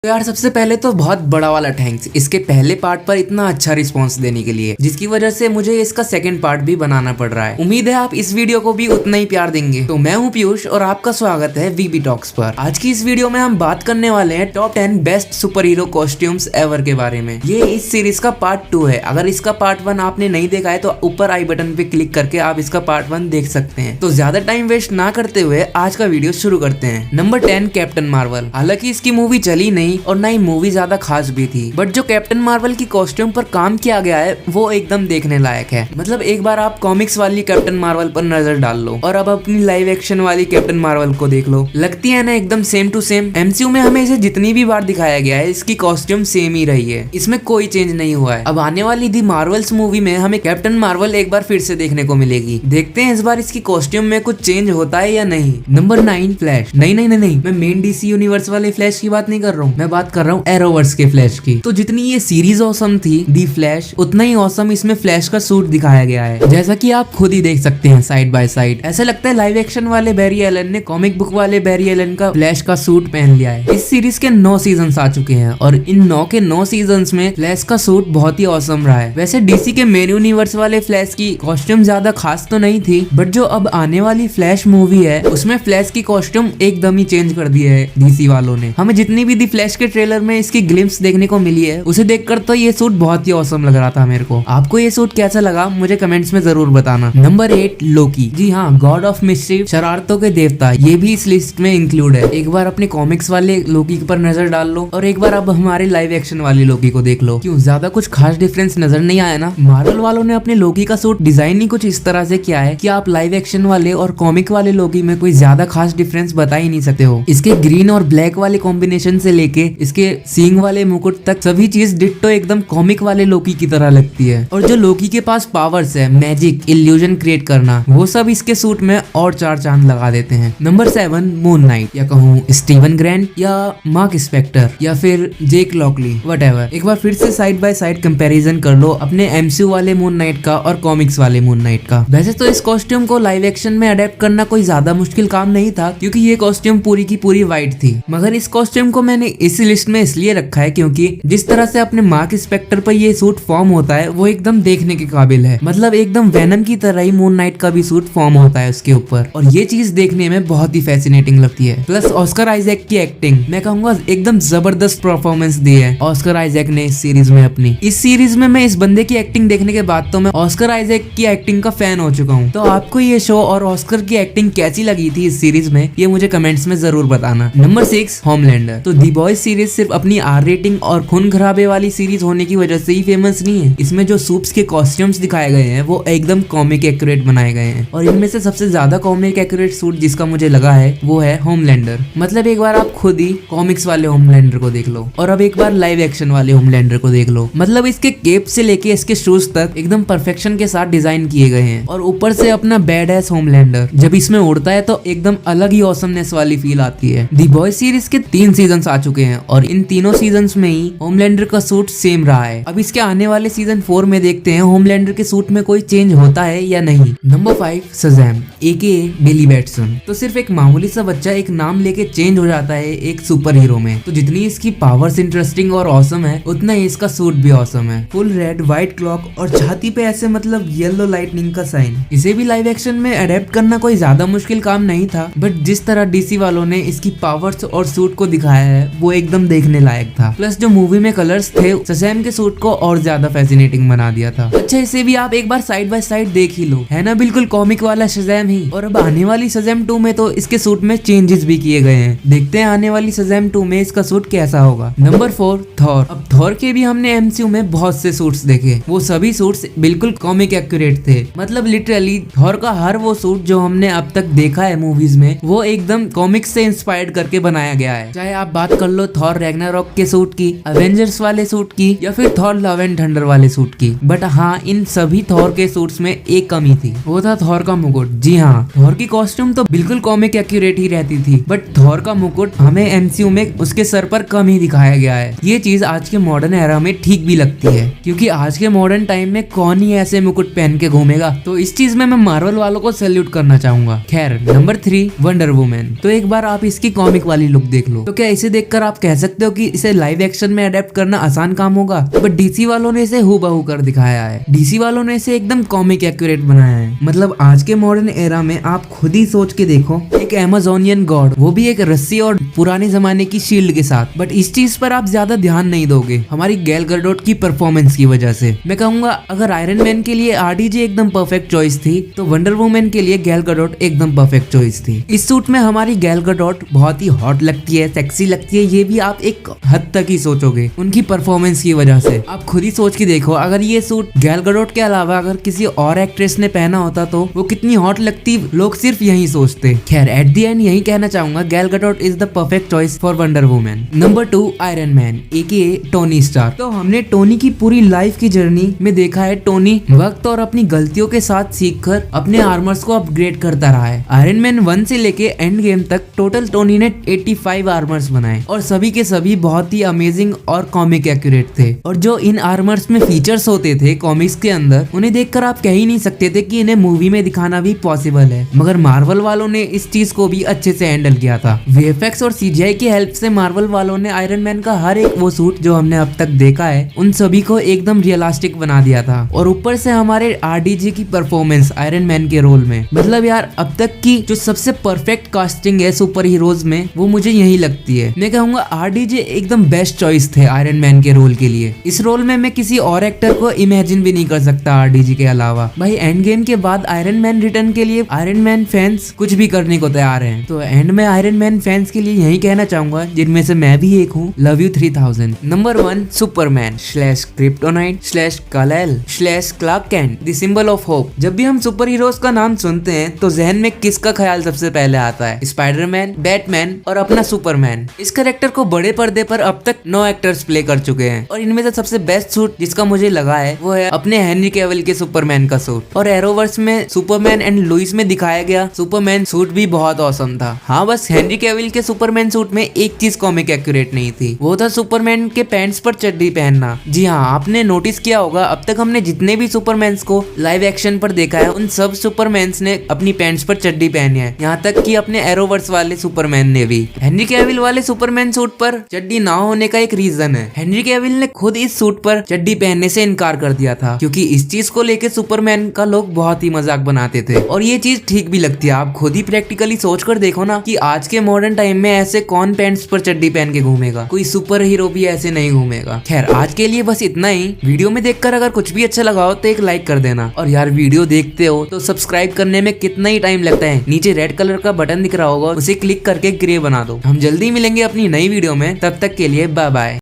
तो यार सबसे पहले तो बहुत बड़ा वाला थैंक्स इसके पहले पार्ट पर इतना अच्छा रिस्पांस देने के लिए, जिसकी वजह से मुझे इसका सेकंड पार्ट भी बनाना पड़ रहा है। उम्मीद है आप इस वीडियो को भी उतना ही प्यार देंगे। तो मैं हूं पीयूष और आपका स्वागत है वीबी टॉक्स पर। आज की इस वीडियो में हम बात करने वाले हैं top 10 best super hero costumes ever के बारे में। ये इस सीरीज का पार्ट 2 है। अगर इसका पार्ट 1 आपने नहीं देखा है तो ऊपर आई बटन पे क्लिक करके आप इसका पार्ट 1 देख सकते हैं। तो ज्यादा टाइम वेस्ट ना करते हुए आज का वीडियो शुरू करते हैं। Number 10 captain Marvel. हालांकि इसकी मूवी चली नहीं और ना ही मूवी ज्यादा खास भी थी, बट जो कैप्टन मार्वल की कॉस्ट्यूम पर काम किया गया है वो एकदम देखने लायक है। मतलब एक बार आप कॉमिक्स वाली कैप्टन मार्वल पर नजर डाल लो और अब अपनी लाइव एक्शन वाली कैप्टन मार्वल को देख लो, लगती है ना एकदम सेम टू सेम। एमसीयू में हमें इसे जितनी भी बार दिखाया गया है इसकी कॉस्ट्यूम सेम ही रही है, इसमें कोई चेंज नहीं हुआ है। अब आने वाली दी मार्वल्स मूवी में हमें कैप्टन मार्वल एक बार फिर से देखने को मिलेगी। देखते हैं इस बार इसकी कॉस्ट्यूम में कुछ चेंज होता है या नहीं। Number 9 flash. नहीं, मैं मेन डीसी यूनिवर्स वाले फ्लैश की बात नहीं कर रहा हूँ, मैं बात कर रहा हूँ एरोवर्स के फ्लैश की। तो जितनी ये सीरीज ऑसम थी दी फ्लैश, उतना ही ऑसम इसमें फ्लैश का सूट दिखाया गया है, जैसा कि आप खुद ही देख सकते हैं साइड बाय साइड। ऐसा लगता है लाइव एक्शन वाले बैरी एलन ने कॉमिक बुक वाले बैरी एलन का फ्लैश का सूट पहन लिया है। इस सीरीज के 9 सीजन आ चुके हैं और इन 9 के 9 सीजन में फ्लैश का सूट बहुत ही ऑसम रहा है। वैसे डीसी के मेन यूनिवर्स वाले फ्लैश की कॉस्ट्यूम ज्यादा खास तो नहीं थी, बट जो अब आने वाली फ्लैश मूवी है उसमें फ्लैश की कॉस्ट्यूम एकदम ही चेंज कर दी है डीसी वालों ने। हमें जितनी भी दी फ्लैश के ट्रेलर में इसकी ग्लिम्स देखने को मिली है उसे देखकर तो ये सूट बहुत ही ऑसम लग रहा था मेरे को। आपको ये सूट कैसा लगा मुझे कमेंट्स में जरूर बताना। नंबर 8 लोकी। जी हाँ, गॉड ऑफ मिस्chief, शरारतों के देवता, ये भी इस लिस्ट में इंक्लूड है। एक बार अपने कॉमिक्स वाले लोकी पर नजर डाल लो और एक बार अब हमारे लाइव एक्शन वाली लोकी को देख लो। क्यों ज्यादा कुछ खास डिफरेंस नजर नहीं आया ना? मार्वल वालों ने अपने लोकी का सूट डिजाइन ही कुछ इस तरह से किया है कि आप लाइव एक्शन वाले और कॉमिक वाले लोकी में कोई ज्यादा खास डिफरेंस बता ही नहीं सकते हो। इसके ग्रीन और ब्लैक वाले कॉम्बिनेशन से लेके इसके सींग वाले मुकुट तक सभी चीज डिट्टो एकदम कॉमिक वाले लोकी की तरह लगती है। और जो लोकी के पास पावर्स है, मैजिक, इल्यूजन क्रिएट करना, वो सब इसके सूट में और 4 चांद लगा देते हैं। नंबर 7 मून नाइट, या कहूँ स्टीवन ग्रैंट या मार्क स्पेक्टर या फिर जेक लॉकली, व्हाटएवर। एक बार फिर से साइड बाय साइड कंपैरिजन कर लो अपने एमसीयू वाले मून नाइट का और कॉमिक्स वाले मून नाइट का। वैसे तो इस कॉस्ट्यूम को लाइव एक्शन में अडेप्ट करना कोई ज्यादा मुश्किल काम नहीं था, क्योंकि ये कॉस्ट्यूम पूरी की पूरी व्हाइट थी। मगर इस कॉस्ट्यूम को मैंने इस लिस्ट में इसलिए रखा है क्योंकि जिस तरह से अपने मार्क स्पेक्टर पर ये सूट फॉर्म होता है वो एकदम देखने के काबिल है। मतलब एकदम वेनम की तरह ही मून नाइट का भी सूट फॉर्म होता है उसके ऊपर, और ये चीज देखने में बहुत ही फैसिनेटिंग लगती है। प्लस ऑस्कर आइजैक की एक्टिंग, मैं कहूंगा एकदम जबरदस्त परफॉर्मेंस दी है ऑस्कर आइजैक ने इस सीरीज में अपनी। इस सीरीज में मैं इस बंदे की एक्टिंग देखने के बाद तो मैं ऑस्कर आइजैक की एक्टिंग का फैन हो चुका हूँ। तो आपको ये शो और ऑस्कर की एक्टिंग कैसी लगी थी इस सीरीज में, ये मुझे कमेंट्स में जरूर बताना। Number 6 Homelander. तो दी बॉयज सीरीज सिर्फ अपनी आर रेटिंग और खून खराबे वाली सीरीज होने की वजह से ही फेमस नहीं है। इसमें जो सूप्स के कॉस्ट्यूम्स दिखाए गए हैं वो एकदम कॉमिक एक्यूरेट बनाए गए हैं, और इनमें से सबसे ज्यादा कॉमिक एक्यूरेट सूट जिसका मुझे लगा है वो है होमलैंडर। मतलब एक बार आप खुद ही कॉमिक्स वाले होमलैंडर को देख लो और अब एक बार लाइव एक्शन वाले होमलैंडर को देख लो। मतलब इसके केप से लेके इसके शूज तक एकदम परफेक्शन के साथ डिजाइन किए गए हैं, और ऊपर से अपना बैड एस होमलैंडर जब इसमें उड़ता है तो एकदम अलग ही ऑसमनेस वाली फील आती है। दी बॉयज सीरीज के 3 सीजन आ चुके हैं और इन तीनों सीजन में ही होमलैंडर का सूट सेम रहा है। अब इसके आने वाले सीजन 4 में देखते हैं होमलैंडर के सूट में कोई चेंज होता है या नहीं। नंबर 5 शज़ैम AKA बिली बैटसन। तो सिर्फ एक मामूली सा बच्चा एक नाम लेके चेंज हो जाता है एक सुपर हीरो में। तो जितनी इसकी पावर्स इंटरेस्टिंग और ऑसम है उतना ही इसका सूट भी ऑसम है। फुल रेड व्हाइट क्लॉक और छाती पे ऐसे मतलब येलो लाइटनिंग का साइन। इसे भी लाइव एक्शन में अडेप्ट करना कोई ज्यादा मुश्किल काम नहीं था, बट जिस तरह डीसी वालों ने इसकी पावर्स और सूट को दिखाया है वो एकदम देखने लायक था। प्लस जो मूवी में कलर्स थे शज़ैम के सूट को और ज्यादा फैसिनेटिंग बना दिया था। अच्छा, इसे भी आप एक बार साइड बाय साइड देख ही लो, है ना बिल्कुल कॉमिक वाला शज़ैम ही। और अब आने वाली शज़ैम 2 में तो इसके सूट में चेंजेस भी किए गए हैं। देखते हैं आने वाली शज़ैम 2 में इसका सूट कैसा होगा। Number 4 Thor. अब थॉर के भी हमने एमसीयू में बहुत से सूट्स देखे, वो सभी सूट्स बिल्कुल कॉमिक एक्यूरेट थे। मतलब लिटरली थॉर का हर वो सूट जो हमने अब तक देखा है मूवीज में वो एकदम कॉमिक्स से इंस्पायर्ड करके बनाया गया है। चाहे आप बात कर लो थॉर रैग्नारॉक के सूट की, एवेंजर्स वाले सूट की, या फिर थॉर लव एंड थंडर वाले सूट की। बट हाँ, इन सभी थॉर के सूट्स में एक कमी थी, वो था थॉर का मुकुट। जी हाँ, थॉर की कॉस्ट्यूम तो बिल्कुल कॉमिक एक्यूरेट ही रहती थी, बट थॉर का मुकुट हमें एमसीयू में उसके सर पर कम ही दिखाया गया है। ये चीज आज के मॉडर्न एरा में ठीक भी लगती है, क्योंकि आज के मॉडर्न टाइम में कौन ही ऐसे मुकुट पहन के घूमेगा। तो इस चीज में मैं मार्वल वालों को सैल्यूट करना चाहूंगा। खैर, नंबर 3 वंडर वुमेन। तो एक बार आप इसकी कॉमिक वाली लुक देख लो, तो क्या इसे देखकर आप कह सकते हो कि इसे लाइव एक्शन में अडेप्ट करना आसान काम होगा, बट डीसी वालों ने इसे हूबहू कर दिखाया है। डीसी वालों ने इसे एकदम कॉमिक एक्यूरेट बनाया है। मतलब आज के मॉडर्न एरा में आप खुद ही सोच के देखो, एक अमेजोनियन गॉड, वो भी एक रस्सी और पुराने जमाने की शील्ड के साथ, बट इस चीज पर आप ज्यादा ध्यान नहीं दोगे हमारी गैल गैडोट की परफॉर्मेंस की वजह से। मैं कहूंगा अगर आयरन मैन के लिए आरडीजे एकदम परफेक्ट चॉइस थी, तो वंडर वुमन के लिए गैल गैडोट एकदम परफेक्ट चॉइस थी। इस सूट में हमारी गैल गैडोट बहुत ही हॉट लगती है, सेक्सी लगती है, ये भी आप एक हद तक ही सोचोगे उनकी परफॉर्मेंस की वजह से। आप खुद ही सोच के देखो, अगर ये सूट गैल गैडोट के अलावा अगर किसी और एक्ट्रेस ने पहना होता तो वो कितनी हॉट लगती, लोग सिर्फ यही सोचते। खैर एट द एंड यही कहना चाहूंगा, Gal Gadot is the perfect choice for Wonder Woman. Number 2 Iron Man AKA Tony Stark. तो हमने टोनी की पूरी लाइफ की जर्नी में देखा है, टोनी वक्त और अपनी गलतियों के साथ सीखकर अपने आर्मर्स को अपग्रेड करता रहा है। आयरन मैन 1 से लेके एंड गेम तक टोटल टोनी ने 85 आर्मर्स बनाए और सभी के सभी बहुत ही अमेजिंग और कॉमिक एक्यूरेट थे। और जो इन आर्मर्स में फीचर्स होते थे कॉमिक्स के अंदर, उन्हें देखकर आप कह ही नहीं सकते थे कि इन्हें मूवी में दिखाना भी पॉसिबल है। मगर मार्वल वालों ने इस चीज को भी अच्छे से हैंडल किया था। VFX और CGI की हेल्प से मार्वल वालों ने आयरन मैन का हर एक वो सूट जो हमने अब तक देखा है, उन सभी को एकदम रियलिस्टिक बना दिया था। और ऊपर से हमारे RDJ की परफॉर्मेंस आयरन मैन के रोल में, मतलब यार अब तक की जो सबसे परफेक्ट कास्टिंग है सुपर हीरोज में, वो मुझे यही लगती है। मैं कहूंगा RDJ एकदम बेस्ट चॉइस थे आयरन मैन के रोल के लिए। इस रोल में मैं किसी और एक्टर को इमेजिन भी नहीं कर सकता RDJ के अलावा। भाई एंड गेम के बाद आयरन मैन रिटर्न के लिए आयरन मैन फैंस कुछ भी करने को तैयार हैं। तो एंड में आयरन मैन फैंस के लिए यही कहना चाहूंगा, जिनमें से मैं भी एक हूँ, love you 3000। Number 1 Superman / Kryptonite / Kal El / Clark Kent, the symbol of hope. जब भी हम सुपर हीरोज का नाम सुनते हैं तो जहन में किसका ख्याल सबसे पहले आता है? स्पाइडरमैन, बैटमैन और अपना सुपरमैन। इस कैरेक्टर को बड़े पर्दे पर अब तक 9 एक्टर्स प्ले कर चुके हैं और इनमें से सबसे बेस्ट सूट जिसका मुझे लगा है वो है अपने हेनरी कैविल के सुपरमैन का सूट। और एरोवर्स में सुपरमैन एंड लुइस में दिखाया गया सुपरमैन सूट भी बहुत औसम था। हाँ बस हेनरी कैविल के सुपरमैन सूट में एक चीज कॉमिक एक्यूरेट नहीं थी, वो था सुपरमैन के पैंट्स पर चड्डी पहनना। जी हाँ, आपने नोटिस किया होगा अब तक हमने जितने भी सुपरमैन्स को लाइव एक्शन पर देखा है, उन सब सुपरमैन्स ने अपनी पैंट्स पर चड्डी पहनी है, यहाँ तक कि अपने एरोवर्स वाले सुपरमैन ने भी। हेनरी कैविल वाले सुपरमैन सूट पर चड्डी ना होने का एक रीजन है, हेनरी कैविल ने खुद इस सूट पर चड्डी पहनने से इनकार कर दिया था, क्योंकि इस चीज को लेके सुपरमैन का लोग बहुत ही मजाक बनाते थे। और ये चीज ठीक भी लगती है, आप खुद ही प्रैक्टिकली सोच कर देखो ना कि आज के मॉडर्न टाइम में ऐसे कौन पैंट्स पर चड्डी पहन के घूमेगा, कोई सुपर हीरो भी ऐसे नहीं घूमेगा। खैर आज के लिए बस इतना ही। वीडियो में देखकर अगर कुछ भी अच्छा लगा हो तो एक लाइक कर देना, और यार वीडियो देखते हो तो सब्सक्राइब करने में कितना ही टाइम लगता है, नीचे रेड कलर का बटन दिख रहा होगा, उसे क्लिक करके ग्रे बना दो। हम जल्दी मिलेंगे अपनी नई वीडियो में, तब तक के लिए बाय बाय।